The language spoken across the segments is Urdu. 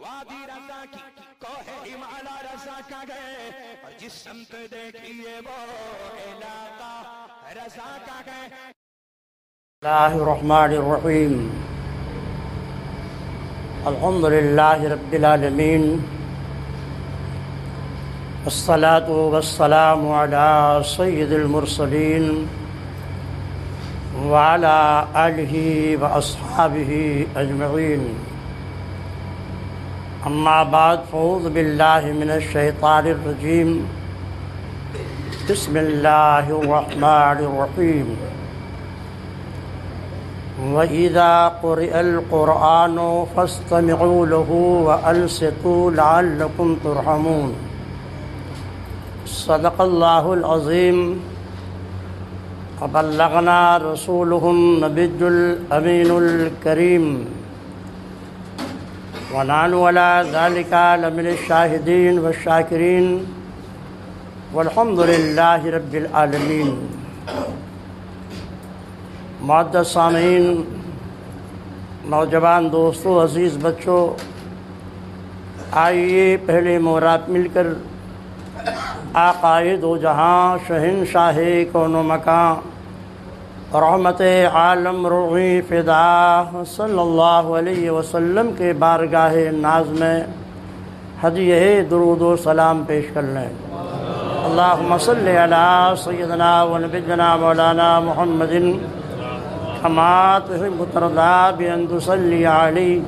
وادی رضا کی کوہ ہمالا رضا کا گئے اور جس سمت دیکھیے وہ علاقہ رضا کا گئے. بسم اللہ الرحمن الرحیم. الحمد للہ رب العالمین والصلاة والسلام علی سید المرسلین وعلی آلہ واصحابہ اجمعین. اما بعد فاعوذ باللہ من الشیطان الرجیم. بسم اللہ الرحمن الرحیم. وَإِذَا قُرِئَ الْقُرْآنُ فَاسْتَمِعُوا لَهُ وَأَنصِتُوا لَعَلَّكُمْ تُرْحَمُونَ. صدق اللہ العظیم. وبلغنا رسوله النبی الامین الکریم ونحن على ذلك لمن الشاہدین والشاکرین والحمد للہ رب العالمین. معزز سامعین، نوجوان دوستو، عزیز بچوں، آئیے پہلے مراد مل کر آقائے دو جہاں، شہنشاہ کون و مکان، رحمت عالم روحی فدا صلی اللہ علیہ وسلم کے بارگاہ ناز میں ہدیہ درود و سلام پیش کر لیں. اللہم صلی علی سیدنا و نبینا مولانا محمد کما تحب ترضی بأن تصلی علیہ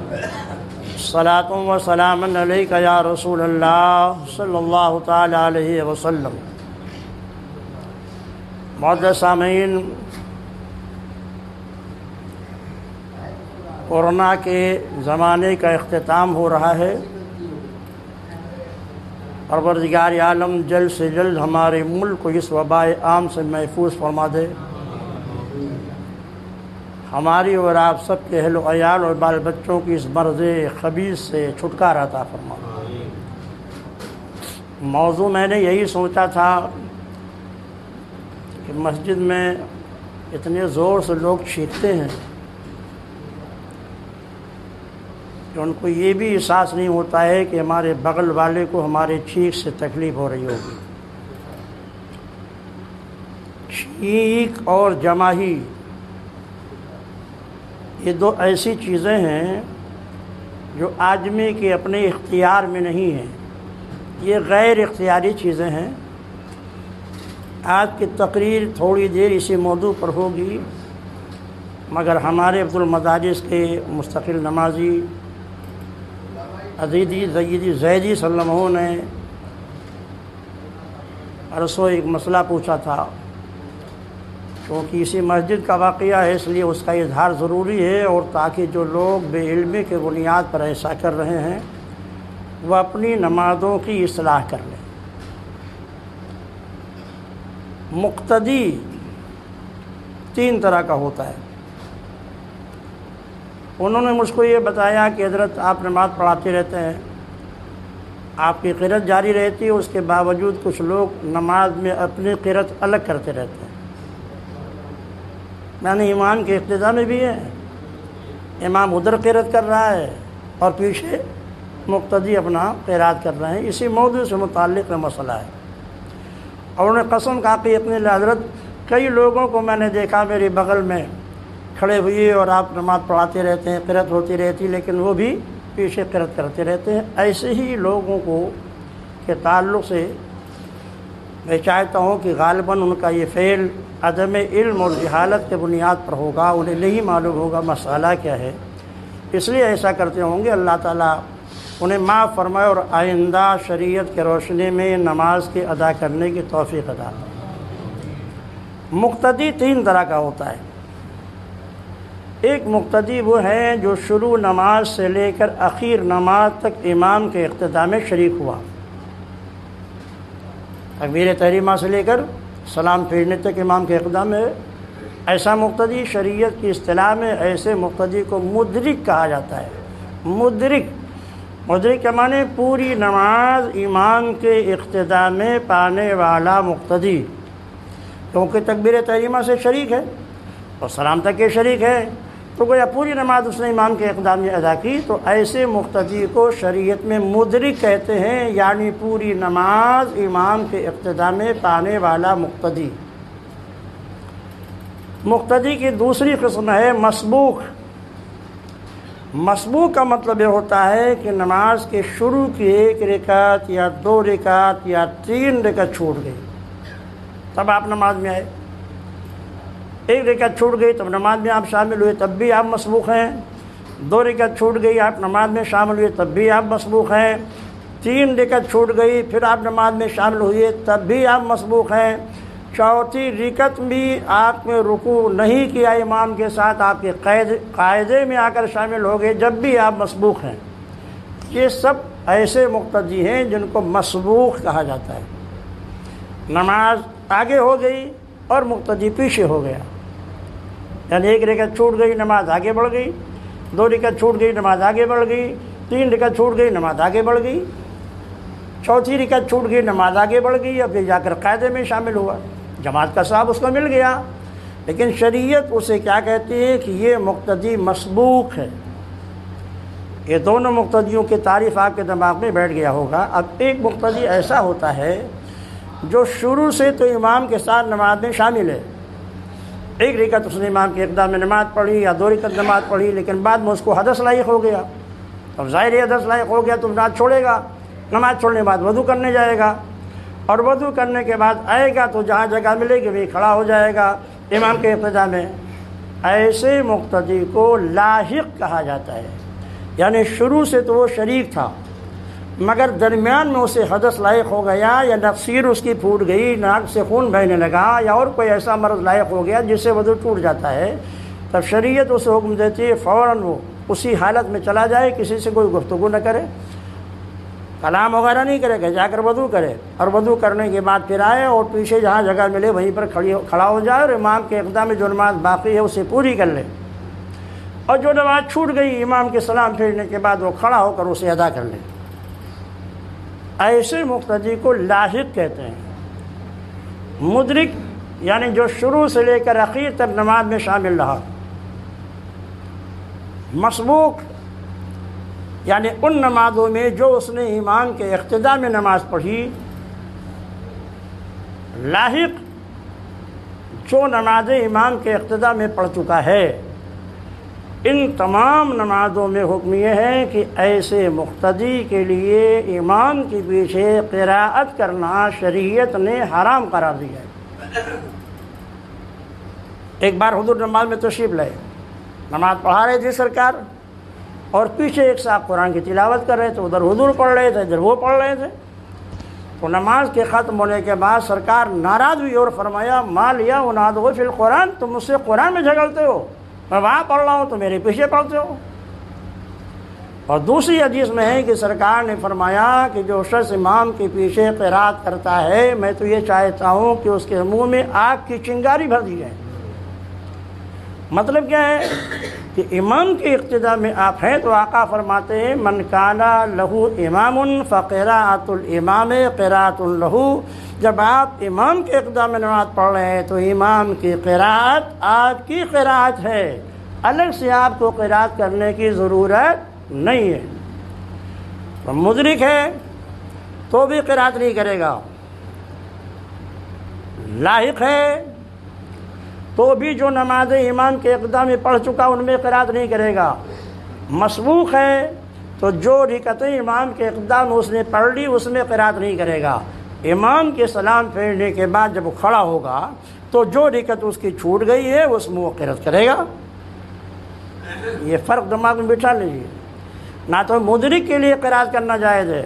صلاۃ و سلام علیک یا رسول اللہ صلی اللہ تعالی علیہ وسلم. معزز سامعین، کورونا کے زمانے کا اختتام ہو رہا ہے. پروردگار عالم جلد سے جلد ہمارے ملک کو اس وبائے عام سے محفوظ فرما دے. ہماری اور آپ سب کے اہل و عیال اور بال بچوں کی اس مرض خبیث سے چھٹکارا عطا فرما. موضوع میں نے یہی سوچا تھا کہ مسجد میں اتنے زور سے لوگ چیختے ہیں کہ ان کو یہ بھی احساس نہیں ہوتا ہے کہ ہمارے بغل والے کو ہمارے چیخ سے تکلیف ہو رہی ہوگی. چیخ اور جماہی یہ دو ایسی چیزیں ہیں جو آدمی کے اپنے اختیار میں نہیں ہیں، یہ غیر اختیاری چیزیں ہیں. آج کی تقریر تھوڑی دیر اسی موضوع پر ہوگی، مگر ہمارے عبد المدارس کے مستقل نمازی عزیزی زیدی زیدی صلی اللہ علیہ وسلم نے پرسوں ایک مسئلہ پوچھا تھا. کیونکہ اسی مسجد کا واقعہ ہے اس لیے اس کا اظہار ضروری ہے، اور تاکہ جو لوگ بے علمی کے بنیاد پر ایسا کر رہے ہیں وہ اپنی نمازوں کی اصلاح کر لیں. مقتدی تین طرح کا ہوتا ہے. انہوں نے مجھ کو یہ بتایا کہ حضرت آپ نماز پڑھاتے رہتے ہیں، آپ کی قرأت جاری رہتی ہے، اس کے باوجود کچھ لوگ نماز میں اپنی قرأت الگ کرتے رہتے ہیں. میں نے ایمان کے اقتداء میں بھی ہے، امام ادھر قرأت کر رہا ہے اور پیچھے مقتدی اپنا قرأت کر رہے ہیں. اسی موضوع سے متعلق مسئلہ ہے. اور انہوں نے قسم کھا کے اپنے حضرت کئی لوگوں کو میں نے دیکھا میرے بغل میں کھڑے ہوئے اور آپ نماز پڑھاتے رہتے ہیں، قرأت ہوتی رہتی، لیکن وہ بھی پیچھے قرأت کرتے رہتے ہیں. ایسے ہی لوگوں کو کے تعلق سے میں چاہتا ہوں کہ غالباً ان کا یہ فعل عدم علم اور جہالت کے بنیاد پر ہوگا، انہیں نہیں معلوم ہوگا مسئلہ کیا ہے، اس لیے ایسا کرتے ہوں گے. اللہ تعالیٰ انہیں معاف فرمائے اور آئندہ شریعت کے روشنی میں نماز کے ادا کرنے کی توفیق عطا. مقتدی تین طرح کا ہوتا ہے. ایک مقتدی وہ ہے جو شروع نماز سے لے کر اخیر نماز تک امام کے اقتداء میں شریک ہوا، تکبیر تحریمہ سے لے کر سلام پھیرنے تک امام کے اقتداء میں. ایسا مقتدی شریعت کی اصطلاح میں ایسے مقتدی کو مدرک کہا جاتا ہے. مدرک کے معنی پوری نماز امام کے اقتداء میں پانے والا مقتدی، کیونکہ تکبیر تحریمہ سے شریک ہے اور سلام تک کے شریک ہے. تو گویا پوری نماز اس نے امام کے اقدام میں ادا کی، تو ایسے مقتدی کو شریعت میں مدرک کہتے ہیں، یعنی پوری نماز امام کے اقتداء میں پانے والا مقتدی۔ مقتدی کی دوسری قسم ہے مسبوق۔ مسبوق کا مطلب یہ ہوتا ہے کہ نماز کے شروع کی 1 رکعت یا 2 رکعت یا 3 رکعت چھوٹ گئی، تب آپ نماز میں آئے۔ 1 رکعت چھوٹ گئی تب نماز میں آپ شامل ہوئے، تب بھی آپ مسبوق ہیں۔ 2 رکعت چھوٹ گئی، آپ نماز میں شامل ہوئے، تب بھی آپ مسبوق ہیں۔ 3 رکعت چھوٹ گئی، پھر آپ نماز میں شامل ہوئے، تب بھی آپ مسبوق ہیں۔ 4تھی رکعت بھی آپ نے رکوع نہیں کیا امام کے ساتھ، آپ کے قاعدے میں آ کر شامل ہو گئے، جب بھی آپ مسبوق ہیں۔ یہ سب ایسے مقتدی ہیں جن کو مسبوق کہا جاتا ہے۔ نماز آگے ہو گئی اور مقتدی پیچھے ہو گیا، یعنی 1 رکعت چھوٹ گئی، نماز آگے بڑھ گئی، 2 رکعت چھوٹ گئی، نماز آگے بڑھ گئی، 3 رکعت چھوٹ گئی، نماز آگے بڑھ گئی، 4تھی رکعت چھوٹ گئی، نماز آگے بڑھ گئی، اب یہ جا کر قاعدے میں شامل ہوا، جماعت کا ثواب اس کو مل گیا۔ لیکن شریعت اسے کیا کہتی ہے کہ یہ مقتدی مسبوق ہے۔ یہ دونوں مقتدیوں کی تعریف آپ کے دماغ میں بیٹھ گیا ہوگا۔ اب ایک مقتدی ایسا ہوتا ہے جو شروع سے تو امام کے ساتھ نماز میں شامل ہے، 1 رکعت اس نے امام کے اقدام میں نماز پڑھی یا 2 رکعت نماز پڑھی، لیکن بعد میں اس کو حدث لاحق ہو گیا، اب ظاہر ہے حدث لاحق ہو گیا تو نماز چھوڑے گا، نماز چھوڑنے کے بعد وضو کرنے جائے گا، اور وضو کرنے کے بعد آئے گا تو جہاں جگہ ملے گی وہیں کھڑا ہو جائے گا امام کے اقتداء میں۔ ایسے مقتدی کو لاحق کہا جاتا ہے، یعنی شروع سے تو وہ شریک تھا مگر درمیان میں اسے حدث لاحق ہو گیا، یا نفسیر اس کی پھوٹ گئی، ناک سے خون بہنے لگا، یا اور کوئی ایسا مرض لاحق ہو گیا جس سے وضو ٹوٹ جاتا ہے، تب شریعت اسے حکم دیتی ہے فوراً وہ اسی حالت میں چلا جائے، کسی سے کوئی گفتگو نہ کرے، کلام وغیرہ نہیں کرے گا، جا کر وضو کرے، اور وضو کرنے کے بعد پھر آئے اور پیچھے جہاں جگہ ملے وہیں پر کھڑا ہو جائے، اور امام کے اقدام میں جو نماز باقی ہے اسے پوری کر لے، اور جو نماز چھوٹ گئی امام کے سلام پھیرنے کے بعد وہ کھڑا ہو کر اسے ادا کر لے۔ ایسے مقتدی کو لاحق کہتے ہیں۔ مدرک یعنی جو شروع سے لے کر اخیر تک نماز میں شامل رہا۔ مسبوق یعنی ان نمازوں میں جو اس نے امام کے اقتداء میں نماز پڑھی۔ لاحق جو نماز امام کے اقتداء میں پڑھ چکا ہے۔ ان تمام نمازوں میں حکم یہ ہے کہ ایسے مقتدی کے لیے امام کے پیچھے قراءت کرنا شریعت نے حرام قرار دیا ہے۔ ایک بار حضور نماز میں تشریف لائے، نماز پڑھا رہے تھے سرکار، اور پیچھے ایک صاحب قرآن کی تلاوت کر رہے تھے، ادھر حضور پڑھ رہے تھے ادھر وہ پڑھ رہے تھے۔ تو نماز کے ختم ہونے کے بعد سرکار ناراض ہوئی اور فرمایا ما لیا انادو فی القرآن، تم مجھ سے قرآن میں جھگڑتے ہو، میں وہاں پڑھ رہا ہوں تو میرے پیچھے پڑھتے ہو۔ اور دوسری حدیث میں ہے کہ سرکار نے فرمایا کہ جو شخص امام کے پیچھے قرات کرتا ہے، میں تو یہ چاہتا ہوں کہ اس کے منہ میں آگ کی چنگاری بھر دی جائے۔ مطلب کیا ہے کہ امام کے اقتداء میں آپ ہیں تو آقا فرماتے ہیں من کانا لہو امام فقراءۃ الامام قراءۃ لہو، جب آپ امام کے اقتداء میں نماز پڑھ رہے ہیں تو امام کی قراءت آپ کی قراءت ہے، الگ سے آپ کو قراءت کرنے کی ضرورت نہیں ہے۔ تو مدرک ہے تو بھی قراءت نہیں کرے گا، لاحق ہے تو بھی جو نماز امام کے اقتداء میں پڑھ چکا ان میں قراءت نہیں کرے گا، مسبوق ہے تو جو رکعتیں امام کے اقتداء میں اس نے پڑھ لی اس میں قراءت نہیں کرے گا۔ امام کے سلام پھیرنے کے بعد جب وہ کھڑا ہوگا تو جو رکعت اس کی چھوٹ گئی ہے اس میں وہ قراءت کرے گا۔ یہ فرق دماغ میں بٹھا لیجیے، نہ تو مدرک کے لیے قراءت کرنا جائز ہے،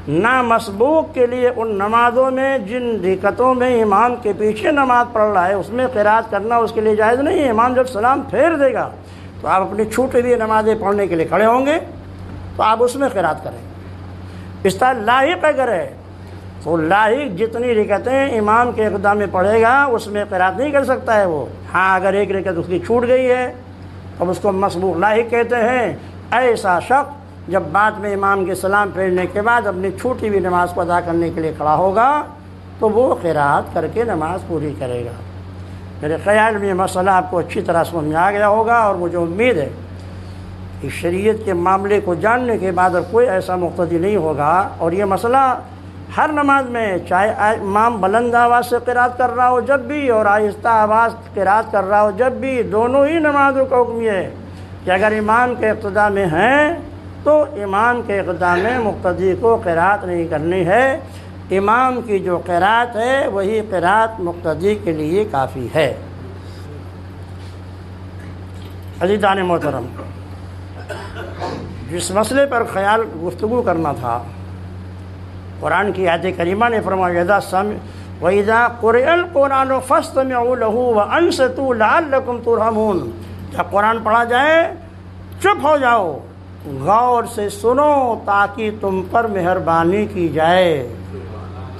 نہ مسبوق کے لیے ان نمازوں میں جن رکعتوں میں امام کے پیچھے نماز پڑھ رہا ہے اس میں قراءت کرنا اس کے لیے جائز نہیں ہے۔ امام جب سلام پھیر دے گا تو آپ اپنی چھوٹی ہوئی نمازیں پڑھنے کے لیے کھڑے ہوں گے تو آپ اس میں قراءت کریں۔ اس طرح لاحق اگر ہے تو لاحق جتنی رکعتیں امام کے اقتداء میں پڑھے گا اس میں قراءت نہیں کر سکتا ہے وہ۔ ہاں اگر ایک رکعت اس کی چھوٹ گئی ہے تو اس کو مسبوق لاحق کہتے ہیں۔ ایسا شخص جب بعد میں امام کے سلام پھیرنے کے بعد اپنی چھوٹی ہوئی نماز کو ادا کرنے کے لیے کھڑا ہوگا تو وہ قراءت کر کے نماز پوری کرے گا۔ میرے خیال میں یہ مسئلہ آپ کو اچھی طرح سمجھ میں آ گیا ہوگا، اور مجھے امید ہے کہ شریعت کے معاملے کو جاننے کے بعد کوئی ایسا مقتدی نہیں ہوگا، اور یہ مسئلہ ہر نماز میں، چاہے امام بلند آواز سے قرات کر رہا ہو جب بھی، اور آہستہ آواز قرات کر رہا ہو جب بھی، دونوں ہی نمازوں کا حکم یہ ہے کہ اگر امام کے اقتداء میں ہیں تو امام کے اقتداء میں مقتدی کو قرات نہیں کرنی ہے، امام کی جو قرات ہے وہی قرات مقتدی کے لیے کافی ہے۔ عزیزان محترم، جس مسئلے پر خیال گفتگو کرنا تھا، قرآن کی آیت کریمہ نے فرمایا وَإِذَا قُرِئَ الْقُرْآنُ فَاسْتَمِعُوا لَهُ وَأَنصِتُوا لَعَلَّكُمْ تُرْحَمُونَ، جب قرآن پڑھا جائے چپ ہو جاؤ، غور سے سنو تاکہ تم پر مہربانی کی جائے۔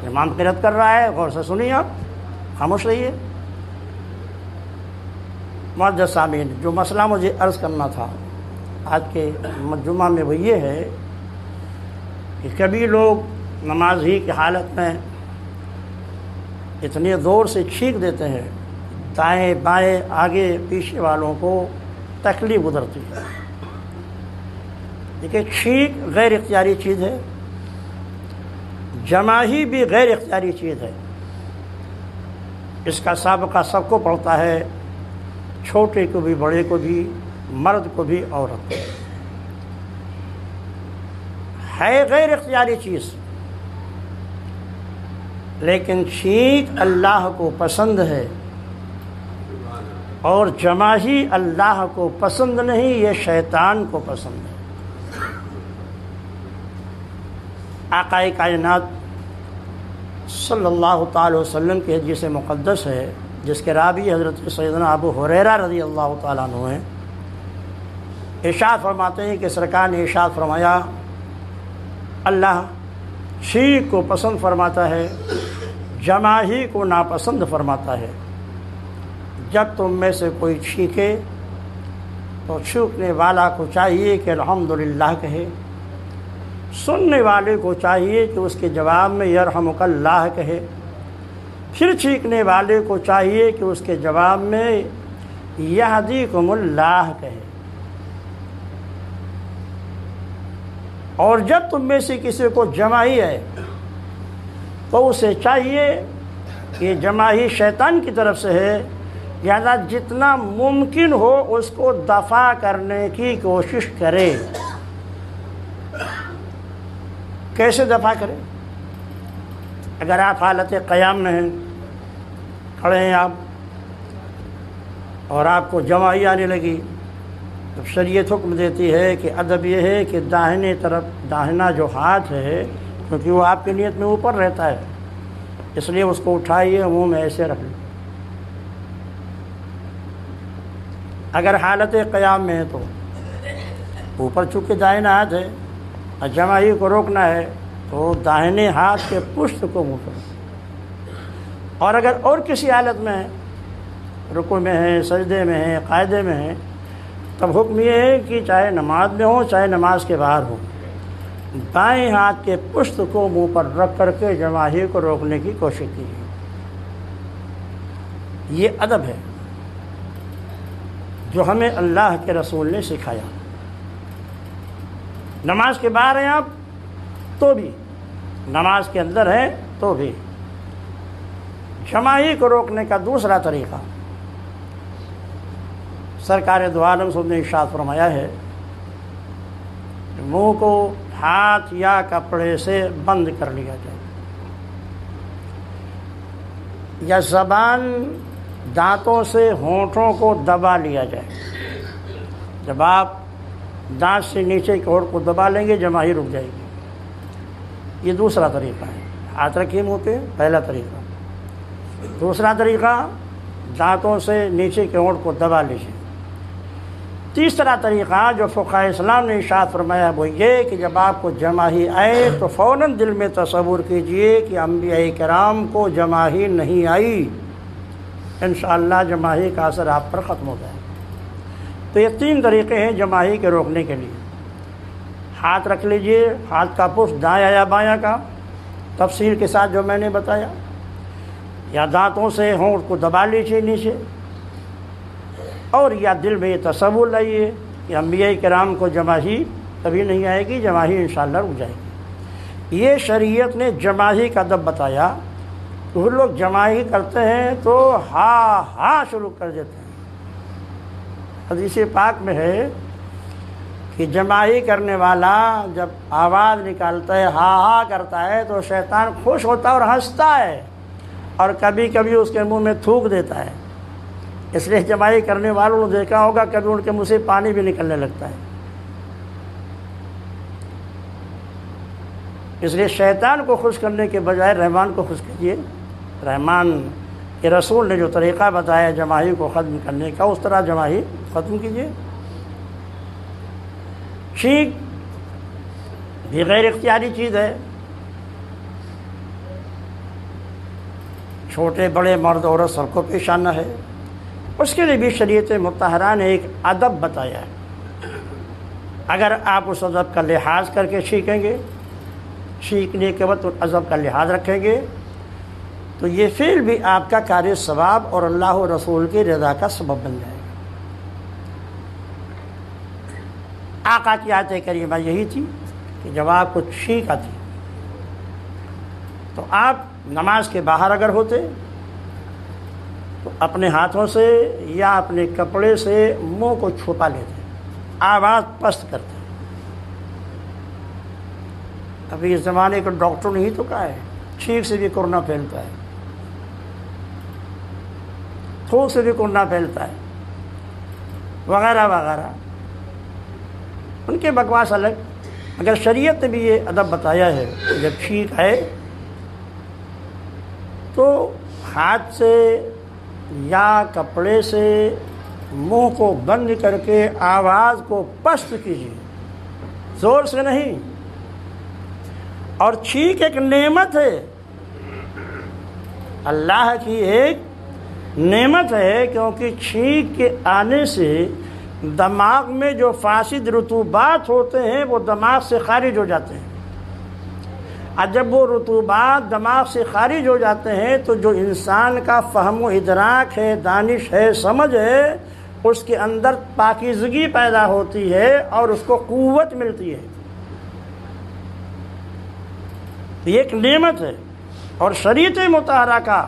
امام قرات کر رہا ہے، غور سے سنیے، آپ خاموش رہیے۔ معزز سامعین، جو مسئلہ مجھے عرض کرنا تھا آج کے جمعہ میں وہ یہ ہے کہ کبھی لوگ نماز ہی کی حالت میں اتنے زور سے چھینک دیتے ہیں، دائیں بائیں آگے پیچھے والوں کو تکلیف گزرتی ہے۔ دیکھیے، چھینک غیر اختیاری چیز ہے، جماہی بھی غیر اختیاری چیز ہے، اس کا سابقہ سب کو پڑتا ہے، چھوٹے کو بھی بڑے کو بھی، مرد کو بھی عورت کو، ہے غیر اختیاری چیز، لیکن چھینک اللہ کو پسند ہے، اور جماہی اللہ کو پسند نہیں، یہ شیطان کو پسند ہے۔ آقا کائنات صلی اللہ تعالی وسلم کی حدیث مقدس ہے، جس کے راوی حضرت سیدنا ابو ہریرہ رضی اللہ تعالیٰ عنہ ہیں، ارشاد فرماتے ہیں کہ سرکار نے ارشاد فرمایا، اللہ چھینک کو پسند فرماتا ہے، جماہی کو ناپسند فرماتا ہے۔ جب تم میں سے کوئی چھینکے تو چھینکنے والا کو چاہیے کہ الحمدللہ کہے، سننے والے کو چاہیے کہ اس کے جواب میں یرحمک اللہ کہے، پھر چھینکنے والے کو چاہیے کہ اس کے جواب میں یہدیکم اللہ کہے۔ اور جب تم میں سے کسی کو جماہی ہے تو اسے چاہیے کہ جماہی شیطان کی طرف سے ہے، لہذا جتنا ممکن ہو اس کو دفع کرنے کی کوشش کرے۔ کیسے دفع کرے؟ اگر آپ حالت قیام میں ہیں، کھڑے ہیں آپ، اور آپ کو جماہی آنے لگی، تو شریعت حکم دیتی ہے کہ ادب یہ ہے کہ داہنے طرف، داہنا جو ہاتھ ہے، کیونکہ وہ آپ کی نیت میں اوپر رہتا ہے، اس لیے اس کو اٹھائیے، منہ میں ایسے رکھ لیں۔ اگر حالت قیام میں ہے تو اوپر چونکہ داہنا ہاتھ ہے، اور جماہی کو روکنا ہے تو داہنے ہاتھ کے پشت کو منہ کرو۔ اور اگر اور کسی حالت میں ہے، رکوع میں ہے، سجدے میں ہے، قاعدے میں ہے، تب حکم یہ ہے کہ چاہے نماز میں ہو چاہے نماز کے باہر ہو، بائیں ہاتھ کے پشت کو منہ پر رکھ کر کے جماہی کو روکنے کی کوشش کیجیے۔ یہ ادب ہے جو ہمیں اللہ کے رسول نے سکھایا۔ نماز کے باہر ہیں آپ تو بھی، نماز کے اندر ہیں تو بھی۔ جماہی کو روکنے کا دوسرا طریقہ سرکار دو عالم صلی اللہ علیہ وسلم نے ارشاد فرمایا ہے کہ منہ کو ہاتھ یا کپڑے سے بند کر لیا جائے، یا زبان دانتوں سے ہونٹوں کو دبا لیا جائے۔ جب آپ دانت سے نیچے کی ہونٹ کو دبا لیں گے، جماہی رک جائے گی۔ یہ دوسرا طریقہ ہے، ہاتھ رکھیے منہ پہ، پہلا طریقہ۔ دوسرا طریقہ، دانتوں سے نیچے کے ہونٹ کو دبا لیجیے۔ تیسرا طریقہ جو فقہائے اسلام نے ارشاد فرمایا وہ یہ کہ جب آپ کو جماہی آئے تو فوراً دل میں تصور کیجئے کہ انبیاء کرام کو جماہی نہیں آئی، انشاءاللہ جماہی کا اثر آپ پر ختم ہو جائے۔ تو یہ تین طریقے ہیں جماہی کے روکنے کے لیے۔ ہاتھ رکھ لیجئے، ہاتھ کا پشت دایاں یا بایاں کا، تفصیل کے ساتھ جو میں نے بتایا، یا دانتوں سے ہونٹ کو دبا لیجیے نیچے، اور یا دل میں یہ تصور لائیے کہ انبیاء کرام کو جماہی کبھی نہیں آئے گی، جماہی انشاءاللہ رک جائے گی۔ یہ شریعت نے جماہی کا ادب بتایا۔ وہ لوگ جماہی کرتے ہیں تو ہاں ہاں شروع کر دیتے ہیں۔ حدیث پاک میں ہے کہ جماہی کرنے والا جب آواز نکالتا ہے، ہاں ہاں کرتا ہے، تو شیطان خوش ہوتا ہے اور ہنستا ہے، اور کبھی کبھی اس کے منہ میں تھوک دیتا ہے۔ اس لیے جماہی کرنے والوں نے دیکھا ہوگا کبھی ان کے منہ سے پانی بھی نکلنے لگتا ہے۔ اس لیے شیطان کو خوش کرنے کے بجائے رحمان کو خوش کیجیے۔ رحمان کے رسول نے جو طریقہ بتایا جماہی کو ختم کرنے کا، اس طرح جماہی ختم کیجیے۔ چھینک بھی غیر اختیاری چیز ہے، چھوٹے بڑے مرد عورت سب کو پیش آنا ہے۔ اس کے لیے بھی شریعت مطہرہ نے ایک ادب بتایا ہے۔ اگر آپ اس ادب کا لحاظ کر کے چھینکیں گے، چھینکنے کے وقت اس ادب کا لحاظ رکھیں گے، تو یہ فعل بھی آپ کا کار ثواب اور اللہ و رسول کی رضا کا سبب بن جائے گا۔ آقا کی آیت کریمہ یہی تھی کہ جب آپ کو چھینک آتی تو آپ نماز کے باہر اگر ہوتے تو اپنے ہاتھوں سے یا اپنے کپڑے سے منہ کو چھپا لیتے، آواز پست کرتے۔ ابھی اس زمانے کو ڈاکٹر نے ہی تو کہا ہے چھینک سے بھی کورونا پھیلتا ہے، تھوک سے بھی کورونا پھیلتا ہے، وغیرہ وغیرہ۔ ان کے بکواس الگ، اگر شریعت نے بھی یہ ادب بتایا ہے کہ جب چھینک آئے تو ہاتھ سے یا کپڑے سے منہ کو بند کر کے آواز کو پست کیجیے، زور سے نہیں۔ اور چھینک ایک نعمت ہے، اللہ کی ایک نعمت ہے، کیونکہ چھینک کے آنے سے دماغ میں جو فاسد رطوبات ہوتے ہیں وہ دماغ سے خارج ہو جاتے ہیں، اور جب وہ رطوبات دماغ سے خارج ہو جاتے ہیں تو جو انسان کا فہم و ادراک ہے، دانش ہے، سمجھ ہے، اس کے اندر پاکیزگی پیدا ہوتی ہے اور اس کو قوت ملتی ہے۔ یہ ایک نعمت ہے، اور شریعت مطہرہ کا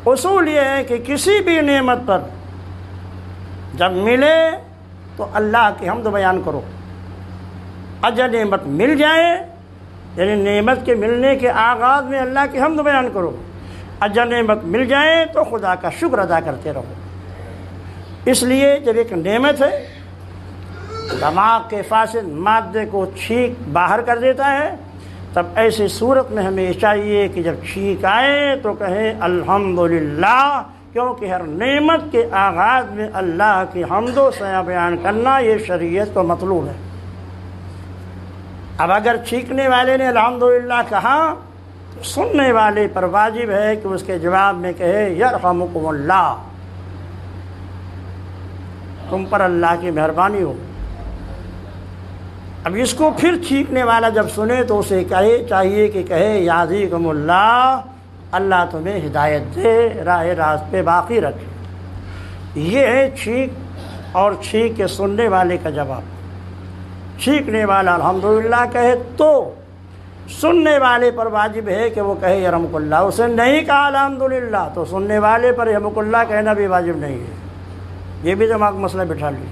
اصول یہ ہے کہ کسی بھی نعمت پر جب ملے تو اللہ کی حمد بیان کرو، اور جب نعمت مل جائے یعنی نعمت کے ملنے کے آغاز میں اللہ کی حمد بیان کرو، اور جب نعمت مل جائے تو خدا کا شکر ادا کرتے رہو۔ اس لیے جب ایک نعمت ہے دماغ کے فاسد مادے کو چھینک باہر کر دیتا ہے، تب ایسی صورت میں ہمیں چاہیے کہ جب چھینک آئے تو کہیں الحمدللہ، کیونکہ ہر نعمت کے آغاز میں اللہ کی حمد و ثنا بیان کرنا یہ شریعت کو مطلوب ہے۔ اب اگر چھینکنے والے نے الحمدللہ کہا تو سننے والے پر واجب ہے کہ اس کے جواب میں کہے یرحمکم اللہ، تم پر اللہ کی مہربانی ہو۔ اب اس کو پھر چھینکنے والا جب سنے تو اسے چاہیے کہ کہے یعظکم اللہ، اللہ تمہیں ہدایت دے، راہ راست پہ باقی رکھے۔ یہ ہے چھینک اور چھینک کے سننے والے کا جواب۔ چھینکنے والا الحمدللہ کہے تو سننے والے پر واجب ہے کہ وہ کہے یرحمک اللہ۔ اسے نہیں کہا الحمدللہ تو سننے والے پر یرحمک اللہ کہنا بھی واجب نہیں ہے۔ یہ بھی دماغ مسئلہ بٹھا لی۔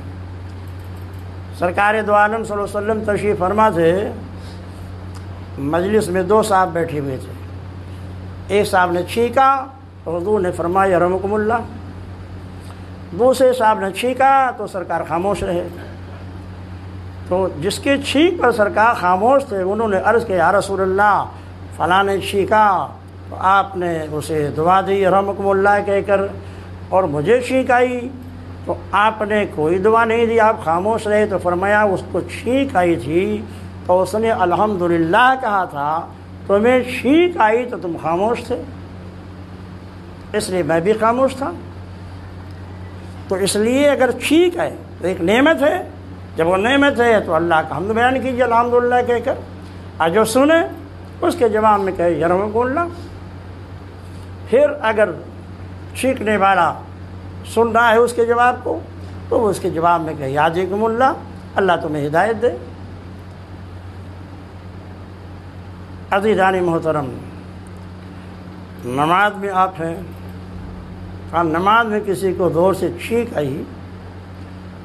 سرکار دو عالم صلی اللہ علیہ وسلم تشریف فرما تھے، مجلس میں دو صاحب بیٹھے ہوئے تھے، ایک صاحب نے چھینکا تو حضور نے فرمایا یرحمکم اللہ، دوسرے صاحب نے چھینکا تو سرکار خاموش رہے۔ تو جس کے چھینک پر سرکار خاموش تھے انہوں نے عرض کیا یا رسول اللہ فلاں نے چھینکا تو آپ نے اسے دعا دی یرحمکم اللہ کہہ کر، اور مجھے چھینک آئی تو آپ نے کوئی دعا نہیں دی، آپ خاموش رہے۔ تو فرمایا اس کو چھینک آئی تھی تو اس نے الحمدللہ کہا تھا، تمہیں چھینک آئی تو تم خاموش تھے، اس لیے میں بھی خاموش تھا۔ تو اس لیے اگر چھینک ہے تو ایک نعمت ہے، جب وہ نعمت ہے تو اللہ کا حمد بیان کیجیے الحمدللہ کہہ کر، اور جو سنے اس کے جواب میں کہے یرحمکم اللہ۔ پھر اگر چیخنے والا سن رہا ہے اس کے جواب کو تو وہ اس کے جواب میں کہ یہدیکم اللہ، اللہ تمہیں ہدایت دے۔ عزیزان محترم، نماز میں آپ ہیں اور نماز میں کسی کو زور سے چیخ آئی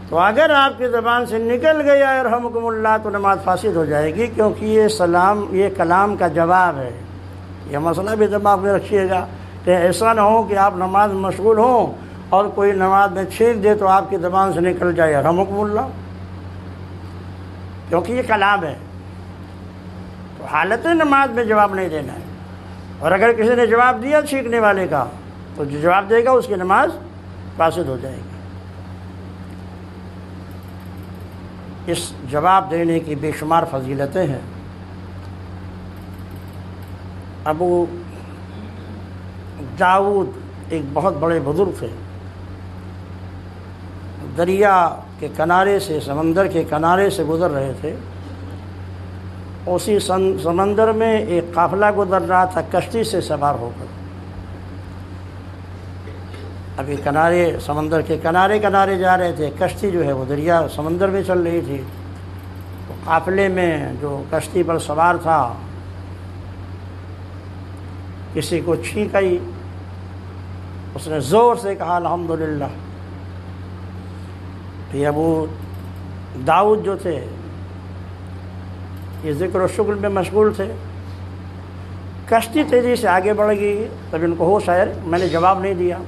تو اگر آپ کی زبان سے نکل گیا یرحمکم اللہ تو نماز فاسد ہو جائے گی، کیونکہ یہ کلام کا جواب ہے۔ یہ مسئلہ بھی دماغ میں رکھیے گا کہ ایسا نہ ہو کہ آپ نماز میں مشغول ہوں اور کوئی نماز میں چیخ دے تو آپ کی زبان سے نکل جائے یرحمکم اللہ، کیونکہ یہ کلام ہے۔ تو حالت نماز میں جواب نہیں دینا ہے، اور اگر کسی نے جواب دیا چیخنے والے کا تو جو جواب دے گا اس کی نماز فاسد ہو جائے گی۔ اس جواب دینے کی بے شمار فضیلتیں ہیں۔ ابو داؤد ایک بہت بڑے بزرگ تھے، دریا کے کنارے سے، سمندر کے کنارے سے گزر رہے تھے۔ اسی سمندر میں ایک قافلہ گزر رہا تھا کشتی سے سوار ہو کر۔ ابھی سمندر کے کنارے جا رہے تھے، کشتی جو ہے وہ دریا سمندر میں چل رہی تھی۔ تو قافلے میں جو کشتی پر سوار تھا کسی کو چھینک آئی، اس نے زور سے کہا الحمدللہ۔ پھر ابو داؤد جو تھے یہ ذکر و شکر میں مشغول تھے، کشتی تیزی سے آگے بڑھ گئی، تب ان کو ہوش آیا میں نے جواب نہیں دیا۔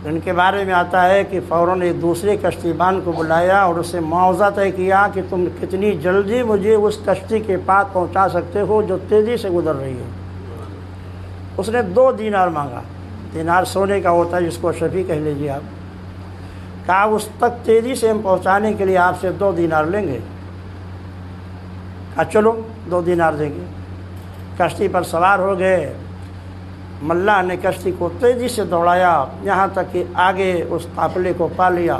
ان کے بارے میں آتا ہے کہ فوراً ایک دوسرے کشتی بان کو بلایا اور اس سے معاوضہ طے کیا کہ تم کتنی جلدی مجھے اس کشتی کے پاس پہنچا سکتے ہو جو تیزی سے گزر رہی ہے۔ اس نے 2 دینار مانگا، دینار سونے کا ہوتا ہے جس کو شفیع کہہ لیجیے آپ۔ کہا اس تک تیزی سے ہم پہنچانے کے لیے آپ سے 2 دینار لیں گے۔ کہا چلو 2 دینار دیں گے۔ کشتی پر سوار ہو گئے، ملاح نے کشتی کو تیزی سے دوڑایا یہاں تک کہ آگے اس قافلے کو پا لیا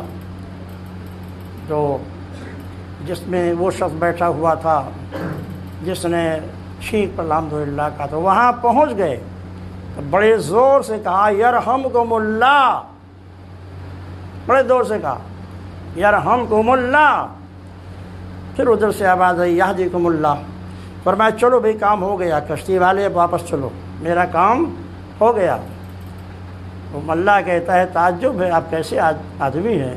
جس میں وہ شخص بیٹھا ہوا تھا جس نے چھینک پر الحمدللہ کہا۔ تو وہاں پہنچ گئے تو بڑے زور سے کہا یرحمکم اللہ، بڑے زور سے کہا یرحمکم اللہ۔ پھر ادھر سے آواز آئی یہدیکم اللہ۔ فرمایا چلو بھئی کام ہو گیا، کشتی والے اب واپس چلو، میرا کام ہو گیا۔ وہ ملا کہتا ہے تعجب ہے آپ کیسے آدمی ہیں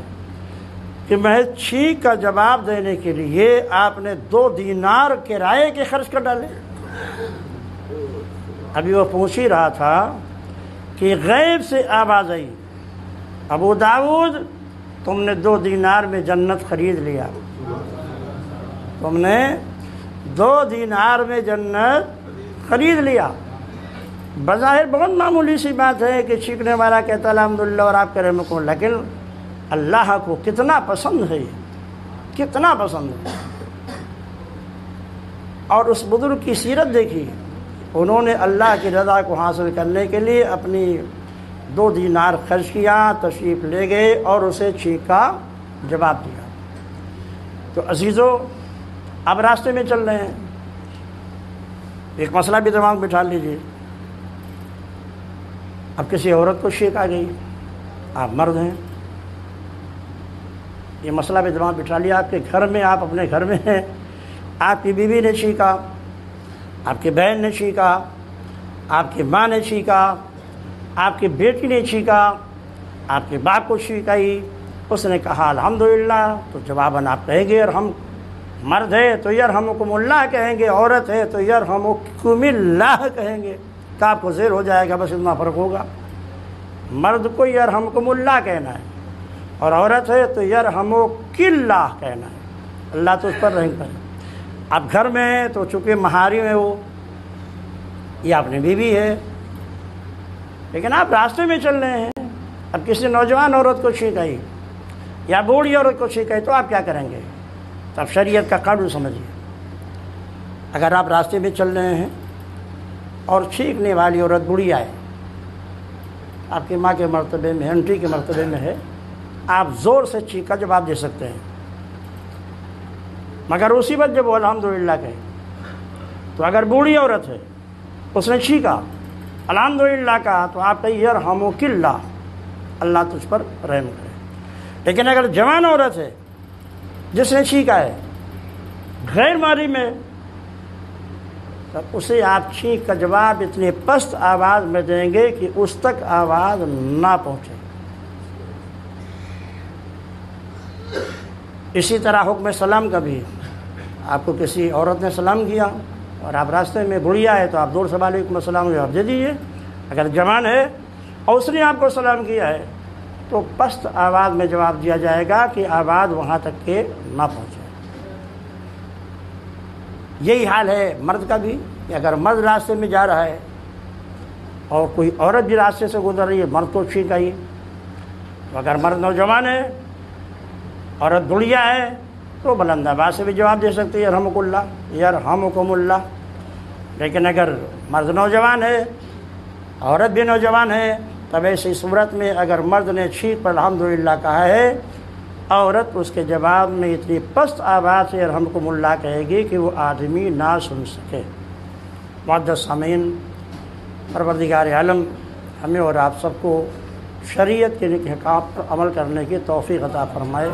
کہ محض چھینک کا جواب دینے کے لیے آپ نے 2 دینار کرائے کے خرچ کر ڈالے۔ ابھی وہ پوچھ ہی رہا تھا کہ غیب سے آواز آئی ابو داؤد تم نے 2 دینار میں جنت خرید لیا، تم نے 2 دینار میں جنت خرید لیا۔ بظاہر بہت معمولی سی بات ہے کہ چیخنے والا کہتا الحمدللہ اور آپ کرے مکن، لیکن اللہ کو کتنا پسند ہے، کتنا پسند ہے۔ اور اس بزرگ کی سیرت دیکھی، انہوں نے اللہ کی رضا کو حاصل کرنے کے لیے اپنی 2 دینار خرچ کیا، تشریف لے گئے اور اسے چیخ کا جواب دیا۔ تو عزیزو اب راستے میں چل رہے ہیں، ایک مسئلہ بھی دماغ میں بٹھا لیجیے۔ اب کسی عورت کو چھینک آ گئی، آپ مرد ہیں، یہ مسئلہ بھی دماغ بٹھا لیا۔ آپ کے گھر میں، آپ اپنے گھر میں ہیں، آپ کی بیوی نے چھینکا، آپ کی بہن نے چھینکا، آپ کی ماں نے چھینکا، آپ کی بیٹی نے چھینکا، آپ کے باپ کو چھینک آئی، اس نے کہا الحمدللہ، تو جواباً آپ کہیں گے، اور ہم مرد ہے تو یرحمکم اللہ کہیں گے، عورت ہے تو یرحمکم اللہ کہیں گے۔ کہ آپ کو زیر ہو جائے گا، بس اتنا فرق ہوگا، مرد کو یرحمکم اللہ کہنا ہے اور عورت ہے تو یرحمک اللہ کہنا ہے، اللہ تو اس پر رحم کرے۔ اب گھر میں ہے تو چونکہ محارم ہے وہ، یہ اپنی بیوی ہے، لیکن آپ راستے میں چل رہے ہیں، اب کسی نوجوان عورت کو چھینک آئی یا بوڑھی عورت کو چھینک آئی تو آپ کیا کریں گے؟ تب شریعت کا قانون سمجھیے۔ اگر آپ راستے میں چل رہے ہیں اور چھینکنے والی عورت بوڑھی آئے، آپ کی ماں کے مرتبے میں، انٹی کے مرتبے میں ہے، آپ زور سے چیخ کا جواب دے سکتے ہیں، مگر اسی وقت جب وہ الحمدللہ کہے۔ تو اگر بوڑھی عورت ہے، اس نے چھینکا الحمدللہ کہا تو آپ کہیے یرحمکاللہ، اللہ تجھ پر رحم کرے۔ لیکن اگر جوان عورت ہے جس نے چھینکا ہے غیر ماری میں، تب اسے آپ چھینک کا جواب اتنی پست آواز میں دیں گے کہ اس تک آواز نہ پہنچے۔ اسی طرح حکم سلام کا بھی، آپ کو کسی عورت نے سلام کیا اور آپ راستے میں بڑھیا ہے تو آپ دور سے وعلیکم السلام جواب دے دیجیے۔ اگر جوان ہے اور اس نے آپ کو سلام کیا ہے تو پست آواز میں جواب دیا جائے گا کہ آواز وہاں تک کہ نہ پہنچے۔ یہی حال ہے مرد کا بھی، کہ اگر مرد راستے میں جا رہا ہے اور کوئی عورت بھی راستے سے گزر رہی ہے، مرد کو چھینک آئی، تو اگر مرد نوجوان ہے عورت بڑھیا ہے تو بلند آواز سے بھی جواب دے سکتی ہے یرحمک اللہ، یرحمکم اللہ۔ لیکن اگر مرد نوجوان ہے عورت بھی نوجوان ہے، تب ایسی صورت میں اگر مرد نے چھینک پر الحمدللہ کہا ہے، عورت اس کے جواب میں اتنی پست آواز سے یرحمکم اللہ کہے گی کہ وہ آدمی نہ سن سکے۔ معزز سامعین، پروردگار عالم ہمیں اور آپ سب کو شریعت کے احکام پر عمل کرنے کی توفیق عطا فرمائے۔